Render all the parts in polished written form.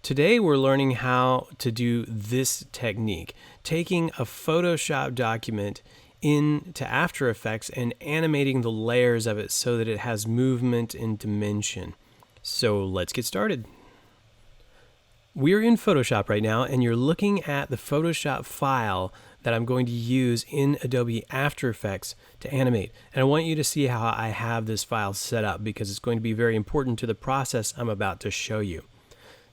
Today we're learning how to do this technique, taking a Photoshop document into After Effects and animating the layers of it so that it has movement and dimension. So let's get started. We're in Photoshop right now, and you're looking at the Photoshop file that I'm going to use in Adobe After Effects to animate. And I want you to see how I have this file set up because it's going to be very important to the process I'm about to show you.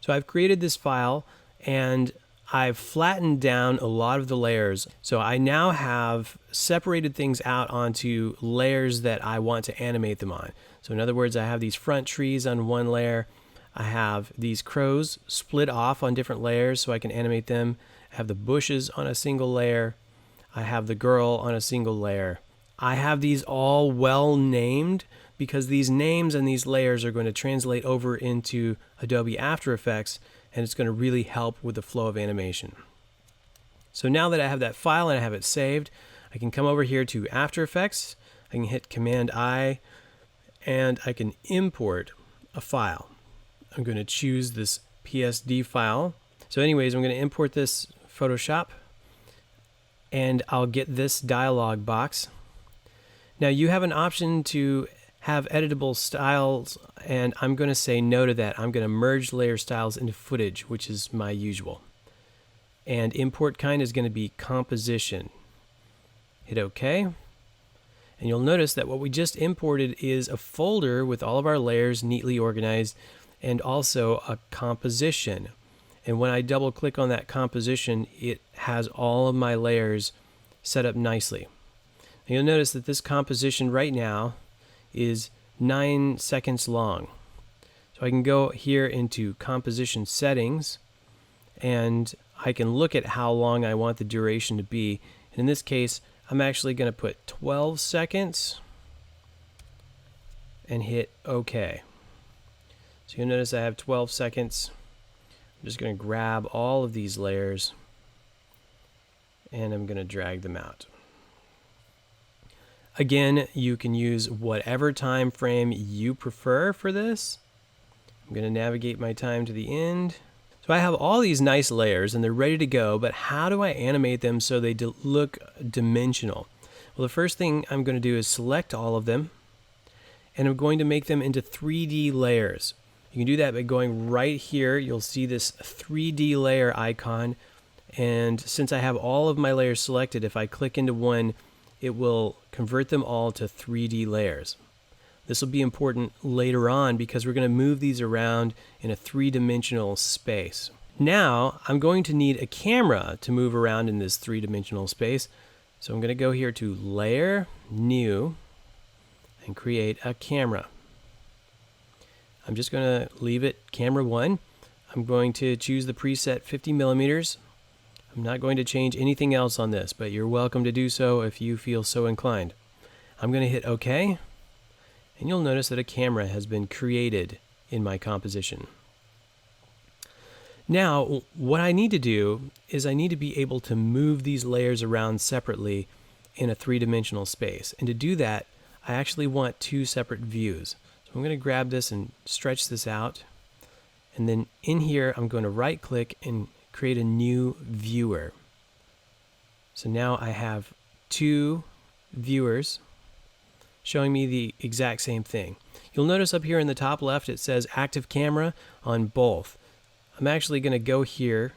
So I've created this file and I've flattened down a lot of the layers. So I now have separated things out onto layers that I want to animate them on. So in other words, I have these front trees on one layer. I have these crows split off on different layers so I can animate them. I have the bushes on a single layer. I have the girl on a single layer. I have these all well named because these names and these layers are going to translate over into Adobe After Effects, and it's going to really help with the flow of animation. So now that I have that file and I have it saved, I can come over here to After Effects. I can hit Command I and I can import a file. I'm going to choose this PSD file. So anyways, I'm going to import this Photoshop and I'll get this dialog box. Now you have an option to have editable styles, and I'm going to say no to that. I'm going to merge layer styles into footage, which is my usual. And import kind is going to be composition. Hit OK. And you'll notice that what we just imported is a folder with all of our layers neatly organized and also a composition. And when I double click on that composition, it has all of my layers set up nicely. And you'll notice that this composition right now is 9 seconds long. So I can go here into composition settings and I can look at how long I want the duration to be. And in this case, I'm actually going to put 12 seconds and hit OK. So you'll notice I have 12 seconds. I'm just going to grab all of these layers and I'm going to drag them out. Again, you can use whatever time frame you prefer for this. I'm going to navigate my time to the end. So I have all these nice layers and they're ready to go, but how do I animate them so they look dimensional? Well, the first thing I'm going to do is select all of them and I'm going to make them into 3D layers. You can do that by going right here. You'll see this 3D layer icon, and since I have all of my layers selected, if I click into one, it will convert them all to 3D layers. This will be important later on because we're going to move these around in a three-dimensional space. Now I'm going to need a camera to move around in this three-dimensional space. So I'm going to go here to Layer, New, and create a camera. I'm just going to leave it Camera 1. I'm going to choose the preset 50 millimeters. I'm not going to change anything else on this, but you're welcome to do so if you feel so inclined. I'm going to hit OK, and you'll notice that a camera has been created in my composition. Now, what I need to do is I need to be able to move these layers around separately in a three-dimensional space. And to do that, I actually want two separate views. So I'm going to grab this and stretch this out. And then in here, I'm going to right-click and create a new viewer. So now I have two viewers showing me the exact same thing. You'll notice up here in the top left it says active camera on both. I'm actually going to go here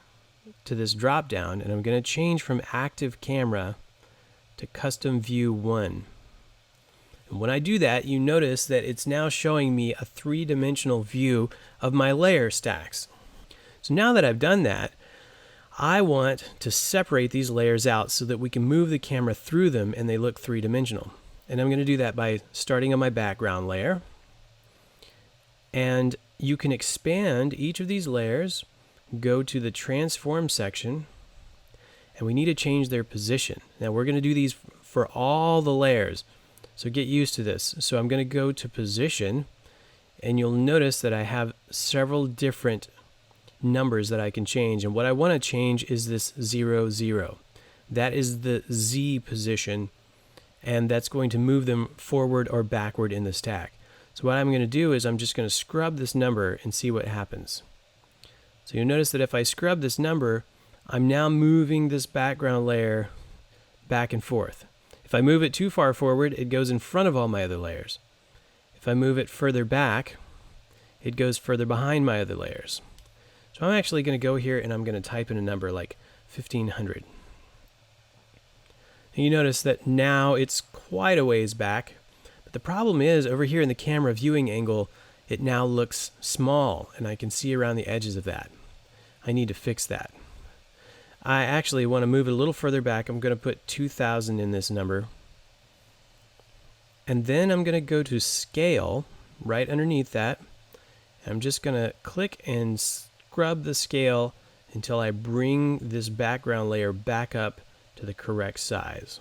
to this drop down and I'm going to change from active camera to custom view 1. And when I do that, you notice that it's now showing me a three-dimensional view of my layer stacks. So now that I've done that, I want to separate these layers out so that we can move the camera through them and they look three-dimensional. And I'm going to do that by starting on my background layer. And you can expand each of these layers, go to the transform section, and we need to change their position. Now we're going to do these for all the layers, so get used to this. So I'm going to go to position, and you'll notice that I have several different numbers that I can change, and what I want to change is this 0, 0. That is the Z position, and that's going to move them forward or backward in the stack. So what I'm going to do is I'm just going to scrub this number and see what happens. So you'll notice that if I scrub this number, I'm now moving this background layer back and forth. If I move it too far forward, it goes in front of all my other layers. If I move it further back, it goes further behind my other layers. So I'm actually going to go here and I'm going to type in a number like 1500. And you notice that now it's quite a ways back, but the problem is over here in the camera viewing angle, it now looks small and I can see around the edges of that. I need to fix that. I actually want to move it a little further back. I'm going to put 2000 in this number. And then I'm going to go to scale right underneath that. I'm just going to click and scrub the scale until I bring this background layer back up to the correct size.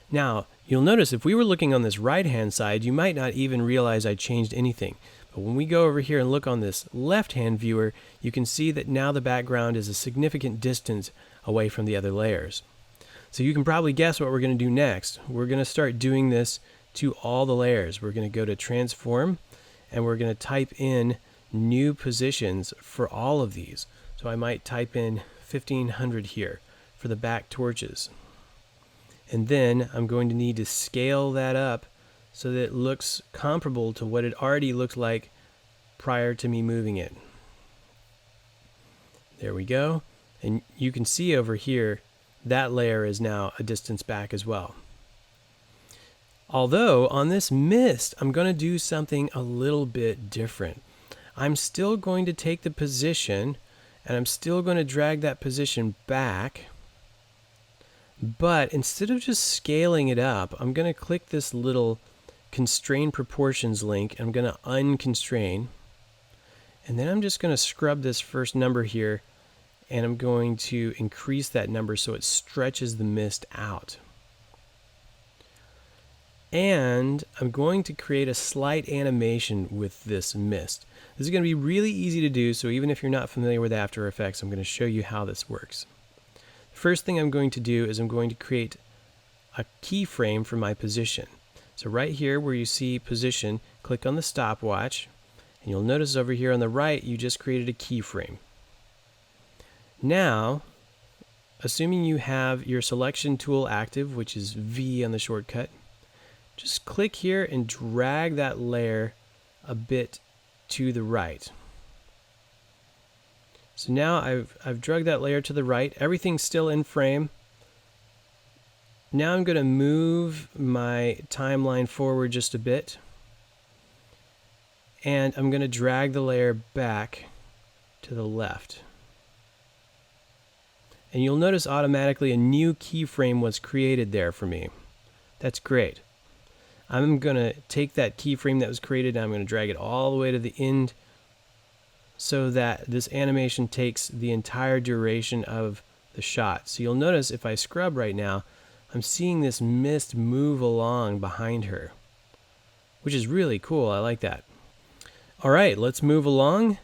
Now, you'll notice if we were looking on this right-hand side, you might not even realize I changed anything. But when we go over here and look on this left-hand viewer, you can see that now the background is a significant distance away from the other layers. So you can probably guess what we're going to do next. We're going to start doing this to all the layers. We're going to go to transform and we're going to type in new positions for all of these. So I might type in 1500 here for the back torches. And then I'm going to need to scale that up so that it looks comparable to what it already looked like prior to me moving it. There we go. And you can see over here, that layer is now a distance back as well. Although on this mist, I'm going to do something a little bit different. I'm still going to take the position and I'm still going to drag that position back. But instead of just scaling it up, I'm going to click this little constrain proportions link. I'm going to unconstrain. And then I'm just going to scrub this first number here. And I'm going to increase that number so it stretches the mist out. And I'm going to create a slight animation with this mist. This is going to be really easy to do, so even if you're not familiar with After Effects, I'm going to show you how this works. The first thing I'm going to do is I'm going to create a keyframe for my position. So right here where you see position, click on the stopwatch, and you'll notice over here on the right, you just created a keyframe. Now, assuming you have your selection tool active, which is V on the shortcut, just click here and drag that layer a bit to the right. So now I've dragged that layer to the right. Everything's still in frame. Now I'm going to move my timeline forward just a bit. And I'm going to drag the layer back to the left. And you'll notice automatically a new keyframe was created there for me. That's great. I'm going to take that keyframe that was created and I'm going to drag it all the way to the end so that this animation takes the entire duration of the shot. So you'll notice if I scrub right now, I'm seeing this mist move along behind her, which is really cool. I like that. All right, let's move along,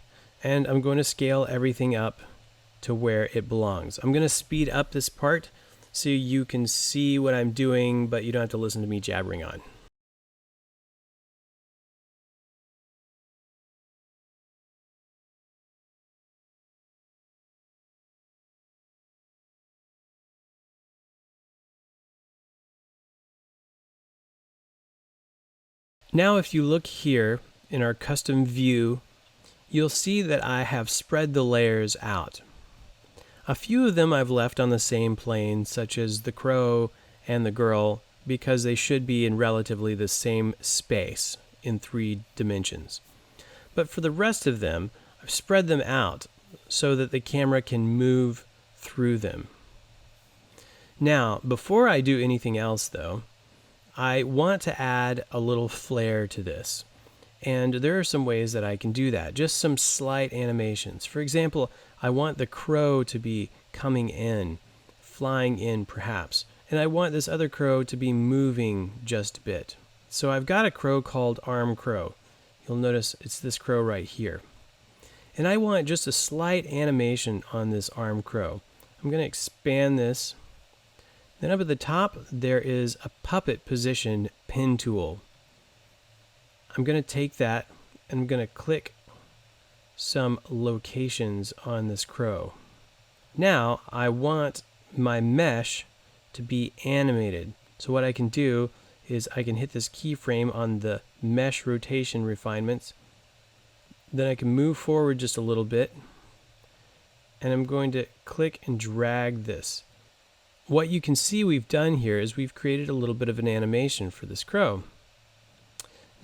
and I'm going to scale everything up to where it belongs. I'm going to speed up this part so you can see what I'm doing, but you don't have to listen to me jabbering on. Now if you look here in our custom view, you'll see that I have spread the layers out. A few of them I've left on the same plane, such as the crow and the girl, because they should be in relatively the same space in 3 dimensions. But for the rest of them, I've spread them out so that the camera can move through them. Now, before I do anything else though, I want to add a little flair to this. And there are some ways that I can do that, just some slight animations. For example, I want the crow to be coming in, flying in perhaps, and I want this other crow to be moving just a bit. So I've got a crow called Arm Crow. You'll notice it's this crow right here. And I want just a slight animation on this Arm Crow. I'm going to expand this. Then up at the top, there is a puppet position pen tool. I'm going to take that and I'm going to click some locations on this crow. Now I want my mesh to be animated. So what I can do is I can hit this keyframe on the mesh rotation refinements. Then I can move forward just a little bit, and I'm going to click and drag this. What you can see we've done here is we've created a little bit of an animation for this crow.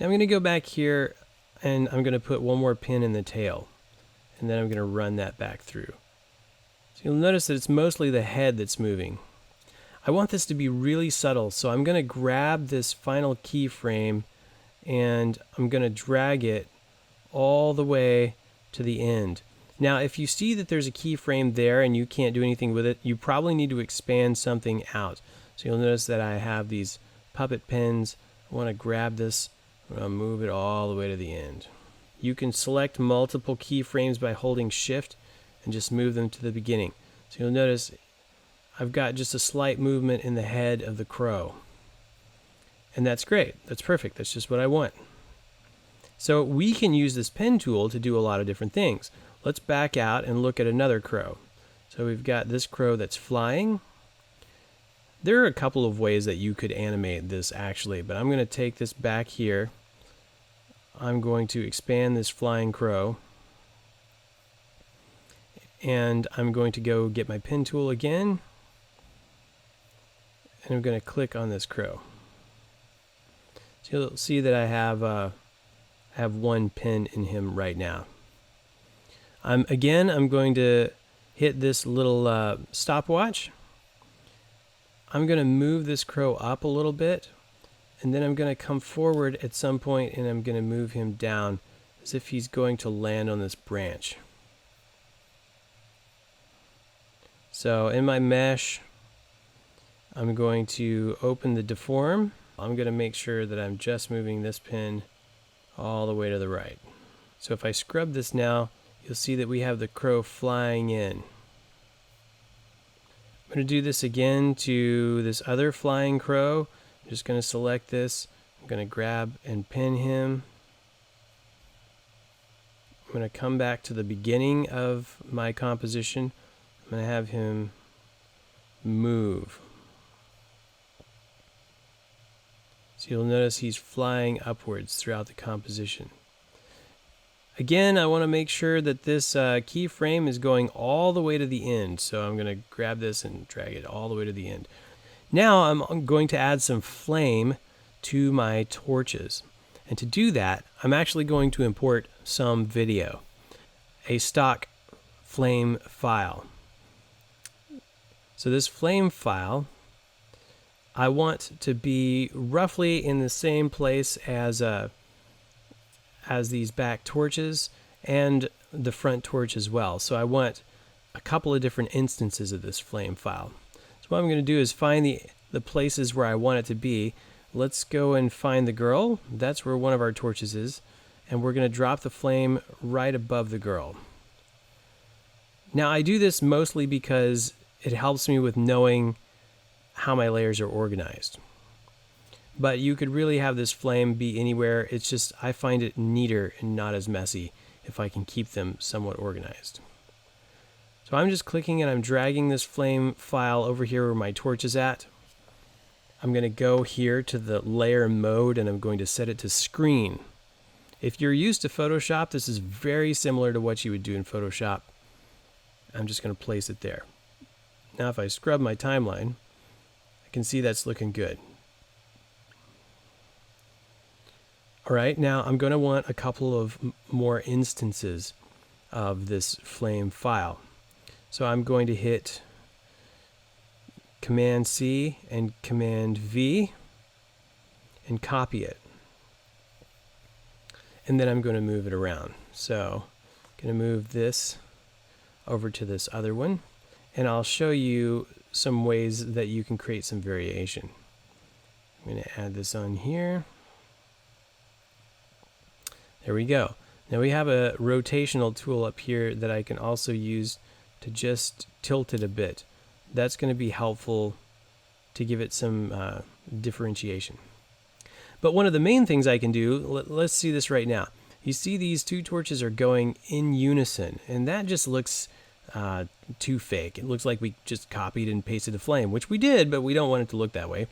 Now I'm going to go back here and I'm going to put one more pin in the tail, and then I'm going to run that back through. So you'll notice that it's mostly the head that's moving. I want this to be really subtle, so I'm going to grab this final keyframe and I'm going to drag it all the way to the end. Now, if you see that there's a keyframe there and you can't do anything with it, you probably need to expand something out. So you'll notice that I have these puppet pins. I want to grab this, I'm going to move it all the way to the end. You can select multiple keyframes by holding Shift and just move them to the beginning. So you'll notice I've got just a slight movement in the head of the crow. And that's great. That's perfect. That's just what I want. So we can use this pen tool to do a lot of different things. Let's back out and look at another crow. So we've got this crow that's flying. There are a couple of ways that you could animate this actually, but I'm going to take this back here. I'm going to expand this flying crow. And I'm going to go get my pen tool again. And I'm going to click on this crow. So you'll see that I have one pin in him right now. Again, I'm going to hit this little stopwatch. I'm going to move this crow up a little bit, and then I'm going to come forward at some point and I'm going to move him down as if he's going to land on this branch. So in my mesh, I'm going to open the deform. I'm going to make sure that I'm just moving this pin all the way to the right. So if I scrub this now, you'll see that we have the crow flying in. I'm going to do this again to this other flying crow. I'm just going to select this. I'm going to grab and pin him. I'm going to come back to the beginning of my composition. I'm going to have him move. So you'll notice he's flying upwards throughout the composition. Again, I want to make sure that this keyframe is going all the way to the end. So I'm going to grab this and drag it all the way to the end. Now I'm going to add some flame to my torches. And to do that, I'm actually going to import some video, a stock flame file. So this flame file, I want to be roughly in the same place as these back torches and the front torch as well. So I want a couple of different instances of this flame file. So what I'm going to do is find the places where I want it to be. Let's go and find the girl. That's where one of our torches is. And we're going to drop the flame right above the girl. Now I do this mostly because it helps me with knowing how my layers are organized. But you could really have this flame be anywhere. It's just I find it neater and not as messy if I can keep them somewhat organized. So I'm just clicking and I'm dragging this flame file over here where my torch is at. I'm going to go here to the layer mode and I'm going to set it to screen. If you're used to Photoshop, this is very similar to what you would do in Photoshop. I'm just going to place it there. Now if I scrub my timeline, I can see that's looking good. All right, now I'm going to want a couple of more instances of this flame file. So I'm going to hit Command C and Command V and copy it. And then I'm going to move it around. So I'm going to move this over to this other one. And I'll show you some ways that you can create some variation. I'm going to add this on here. There we go. Now we have a rotational tool up here that I can also use to just tilt it a bit. That's going to be helpful to give it some differentiation. But one of the main things I can do, let's see this right now. you see these two torches are going in unison, and that just looks too fake. It looks like we just copied and pasted a flame, which we did, but we don't want it to look that way.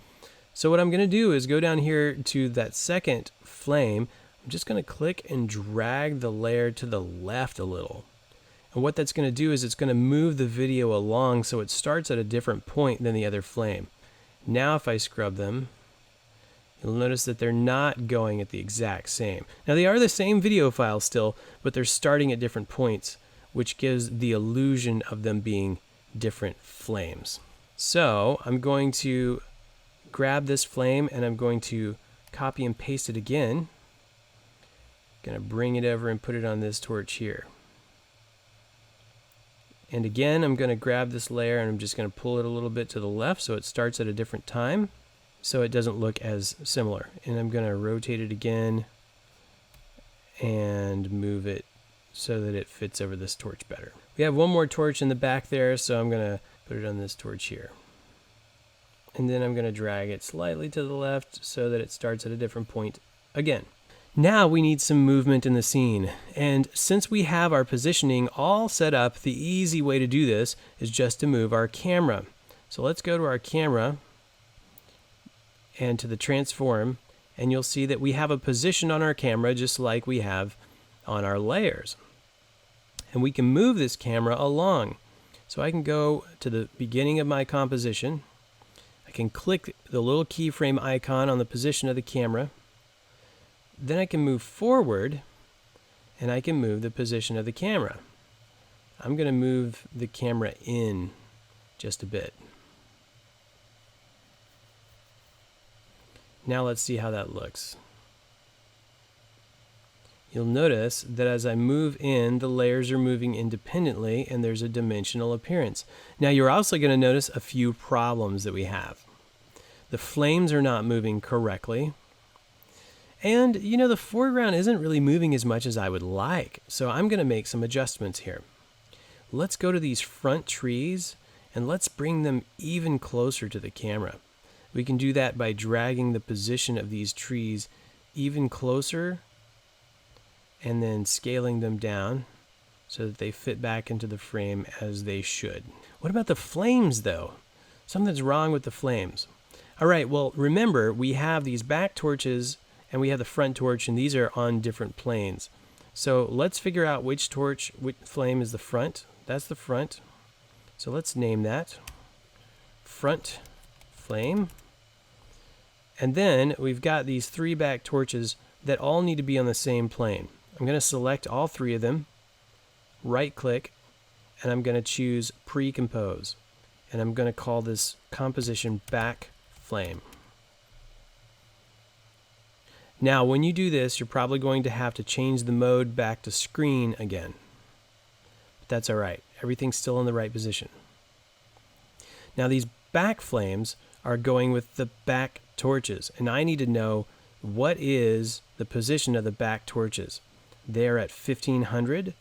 So what I'm going to do is go down here to that second flame. I'm just going to click and drag the layer to the left a little. And what that's going to do is it's going to move the video along so it starts at a different point than the other flame. Now if I scrub them, you'll notice that they're not going at the exact same. Now they are the same video file still, but they're starting at different points, which gives the illusion of them being different flames. So I'm going to grab this flame and I'm going to copy and paste it again. Going to bring it over and put it on this torch here. And again, I'm going to grab this layer and I'm just going to pull it a little bit to the left so it starts at a different time, so it doesn't look as similar. And I'm going to rotate it again and move it so that it fits over this torch better. We have one more torch in the back there, so I'm going to put it on this torch here. And then I'm going to drag it slightly to the left so that it starts at a different point again. Now we need some movement in the scene. And since we have our positioning all set up, the easy way to do this is just to move our camera. So let's go to our camera and to the transform, and you'll see that we have a position on our camera just like we have on our layers. And we can move this camera along. So I can go to the beginning of my composition. I can click the little keyframe icon on the position of the camera. Then I can move forward and I can move the position of the camera. I'm going to move the camera in just a bit. Now let's see how that looks. You'll notice that as I move in, the layers are moving independently and there's a dimensional appearance. Now you're also going to notice a few problems that we have. The flames are not moving correctly. And, you know, the foreground isn't really moving as much as I would like. So I'm going to make some adjustments here. Let's go to these front trees and let's bring them even closer to the camera. We can do that by dragging the position of these trees even closer and then scaling them down so that they fit back into the frame as they should. What about the flames though? Something's wrong with the flames. All right, well, remember we have these back torches and we have the front torch, and these are on different planes. So let's figure out which flame is the front. That's the front. So let's name that front flame. And then we've got these three back torches that all need to be on the same plane. I'm going to select all three of them, right click, and I'm going to choose pre-compose. And I'm going to call this composition back flame. Now when you do this, you're probably going to have to change the mode back to screen again. But that's all right. Everything's still in the right position. Now these back flames are going with the back torches, and I need to know what is the position of the back torches. They're at 1500.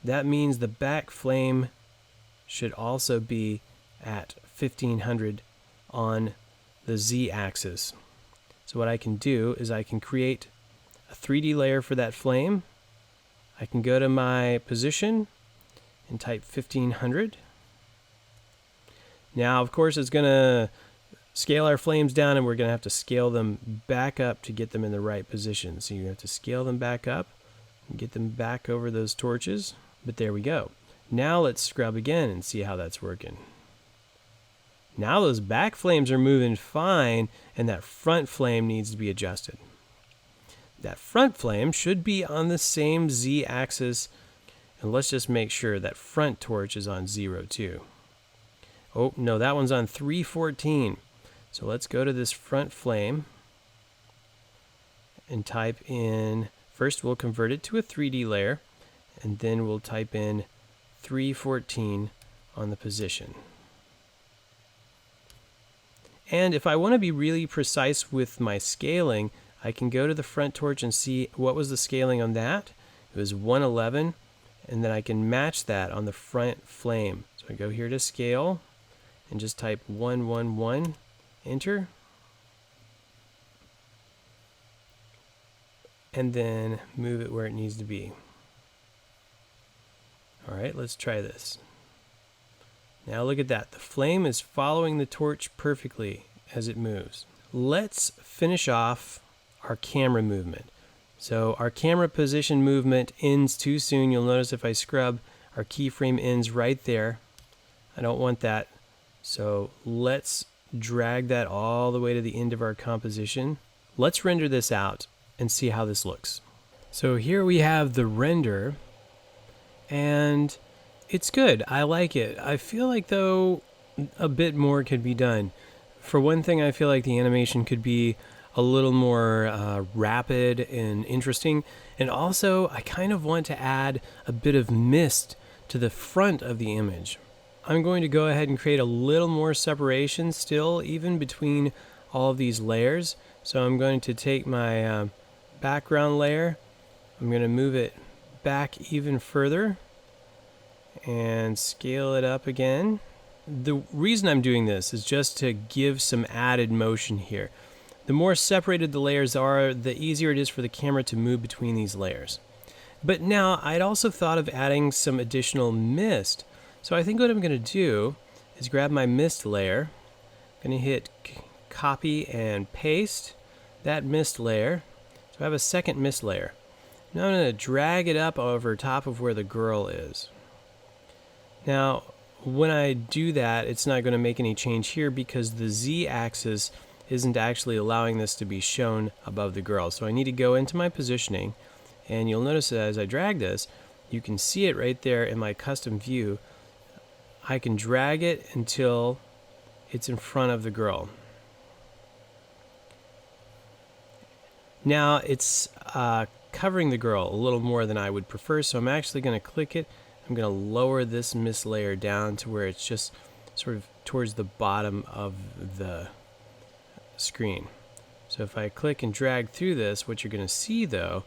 That means the back flame should also be at 1500 on the Z-axis. So what I can do is I can create a 3D layer for that flame. I can go to my position and type 1500. Now, of course, it's going to scale our flames down, and we're going to have to scale them back up to get them in the right position. So you have to scale them back up and get them back over those torches. But there we go. Now let's scrub again and see how that's working. Now those back flames are moving fine, and that front flame needs to be adjusted. That front flame should be on the same Z-axis, and let's just make sure that front torch is on 0 too. Oh, no, that one's on 314. So let's go to this front flame and type in, first we'll convert it to a 3D layer, and then we'll type in 314 on the position. And if I want to be really precise with my scaling, I can go to the front torch and see what was the scaling on that. It was 111, and then I can match that on the front flame. So I go here to scale and just type 111, enter. and then move it where it needs to be. All right, let's try this. Now look at that. The flame is following the torch perfectly as it moves. Let's finish off our camera movement. So our camera position movement ends too soon. You'll notice if I scrub, our keyframe ends right there. I don't want that. So let's drag that all the way to the end of our composition. Let's render this out and see how this looks. So here we have the render, and it's good. I like it. I feel like, though, a bit more could be done. For one thing, I feel like the animation could be a little more rapid and interesting. And also, I kind of want to add a bit of mist to the front of the image. I'm going to go ahead and create a little more separation still, even between all of these layers. So I'm going to take my background layer. I'm going to move it back even further and scale it up again. The reason I'm doing this is just to give some added motion here. The more separated the layers are, the easier it is for the camera to move between these layers. But now I'd also thought of adding some additional mist. So I think what I'm going to do is grab my mist layer. I'm going to hit copy and paste that mist layer. So I have a second mist layer. Now I'm going to drag it up over top of where the girl is. Now, when I do that, it's not going to make any change here because the Z-axis isn't actually allowing this to be shown above the girl. So I need to go into my positioning, and you'll notice that as I drag this, you can see it right there in my custom view. I can drag it until it's in front of the girl. Now it's covering the girl a little more than I would prefer, so I'm actually going to click it. I'm going to lower this mist layer down to where it's just sort of towards the bottom of the screen. So if I click and drag through this, what you're going to see though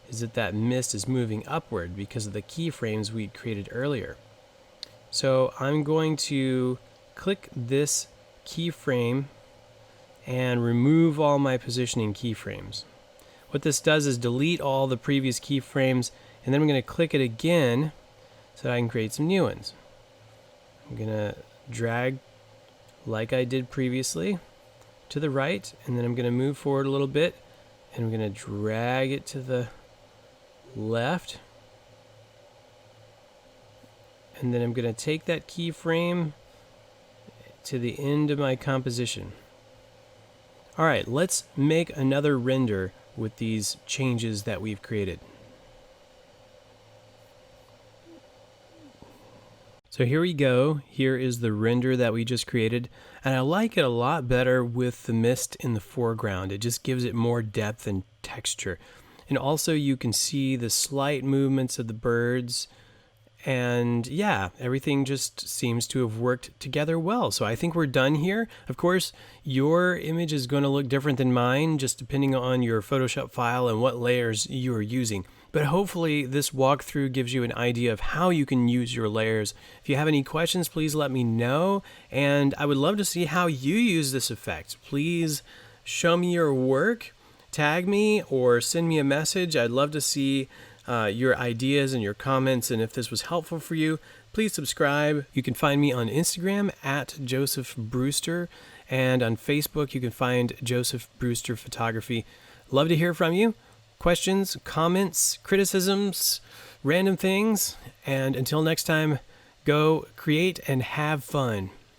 is that that mist is moving upward because of the keyframes we created earlier. So I'm going to click this keyframe and remove all my positioning keyframes. What this does is delete all the previous keyframes, and then I'm going to click it again so that I can create some new ones. I'm going to drag like I did previously to the right, and then I'm going to move forward a little bit, and I'm going to drag it to the left. And then I'm going to take that keyframe to the end of my composition. All right, let's make another render with these changes that we've created. So here we go. Here is the render that we just created, and I like it a lot better with the mist in the foreground. It just gives it more depth and texture. And also you can see the slight movements of the birds. And yeah, everything just seems to have worked together well. So I think we're done here. Of course, your image is going to look different than mine, just depending on your Photoshop file and what layers you are using. But hopefully this walkthrough gives you an idea of how you can use your layers. If you have any questions, please let me know. And I would love to see how you use this effect. Please show me your work, tag me, or send me a message. I'd love to see your ideas and your comments, and if this was helpful for you, please subscribe. You can find me on Instagram at Joseph Brewster, and on Facebook you can find Joseph Brewster Photography. Love to hear from you. Questions, comments, criticisms, random things, and until next time, go create and have fun.